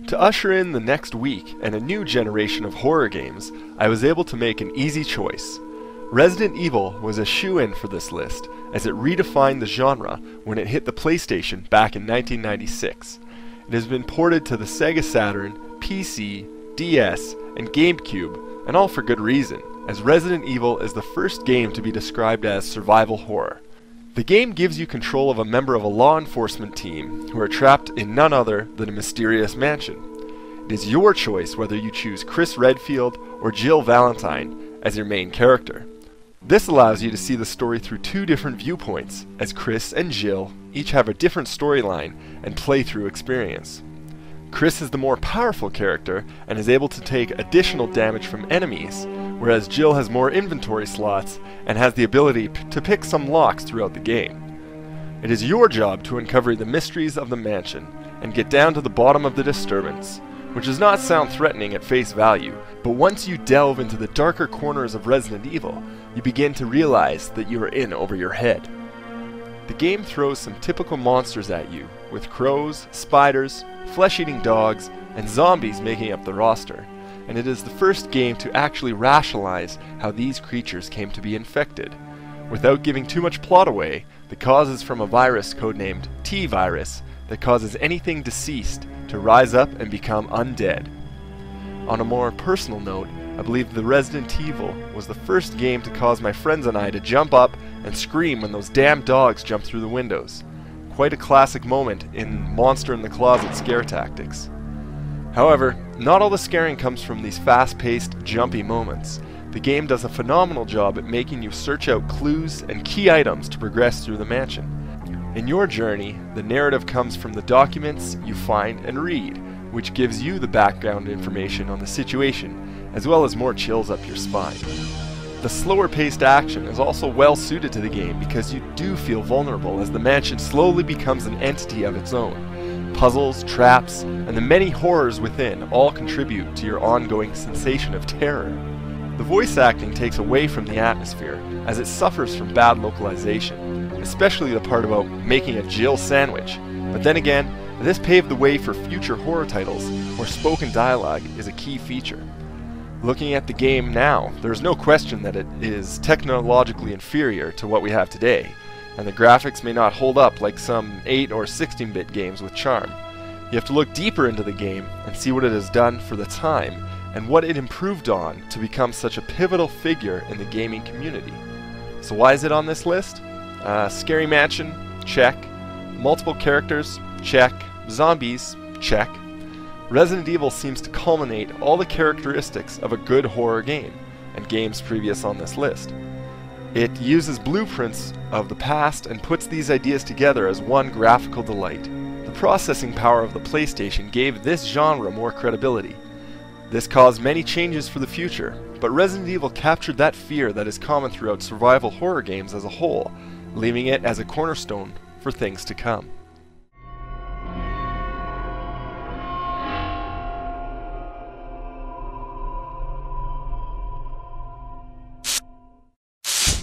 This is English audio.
To usher in the next week and a new generation of horror games, I was able to make an easy choice. Resident Evil was a shoo-in for this list, as it redefined the genre when it hit the PlayStation back in 1996. It has been ported to the Sega Saturn, PC, DS, and GameCube, and all for good reason, as Resident Evil is the first game to be described as survival horror. The game gives you control of a member of a law enforcement team who are trapped in none other than a mysterious mansion. It is your choice whether you choose Chris Redfield or Jill Valentine as your main character. This allows you to see the story through two different viewpoints, as Chris and Jill each have a different storyline and playthrough experience. Chris is the more powerful character and is able to take additional damage from enemies, whereas Jill has more inventory slots and has the ability to pick some locks throughout the game. It is your job to uncover the mysteries of the mansion and get down to the bottom of the disturbance, which does not sound threatening at face value, but once you delve into the darker corners of Resident Evil, you begin to realize that you are in over your head. The game throws some typical monsters at you, with crows, spiders, flesh-eating dogs, and zombies making up the roster, and it is the first game to actually rationalize how these creatures came to be infected. Without giving too much plot away, the cause is from a virus codenamed T-Virus that causes anything deceased to rise up and become undead. On a more personal note, I believe the Resident Evil was the first game to cause my friends and I to jump up and scream when those damn dogs jumped through the windows. Quite a classic moment in Monster in the Closet scare tactics. However, not all the scaring comes from these fast-paced, jumpy moments. The game does a phenomenal job at making you search out clues and key items to progress through the mansion. In your journey, the narrative comes from the documents you find and read, which gives you the background information on the situation, as well as more chills up your spine. The slower-paced action is also well suited to the game because you do feel vulnerable as the mansion slowly becomes an entity of its own. Puzzles, traps, and the many horrors within all contribute to your ongoing sensation of terror. The voice acting takes away from the atmosphere as it suffers from bad localization, especially the part about making a Jill sandwich. But then again, this paved the way for future horror titles where spoken dialogue is a key feature. Looking at the game now, there's no question that it is technologically inferior to what we have today, and the graphics may not hold up like some 8 or 16-bit games with charm. You have to look deeper into the game and see what it has done for the time and what it improved on to become such a pivotal figure in the gaming community. So why is it on this list? Scary mansion? Check. Multiple characters? Check. Zombies? Check. Resident Evil seems to culminate all the characteristics of a good horror game, and games previous on this list. It uses blueprints of the past and puts these ideas together as one graphical delight. The processing power of the PlayStation gave this genre more credibility. This caused many changes for the future, but Resident Evil captured that fear that is common throughout survival horror games as a whole, leaving it as a cornerstone for things to come.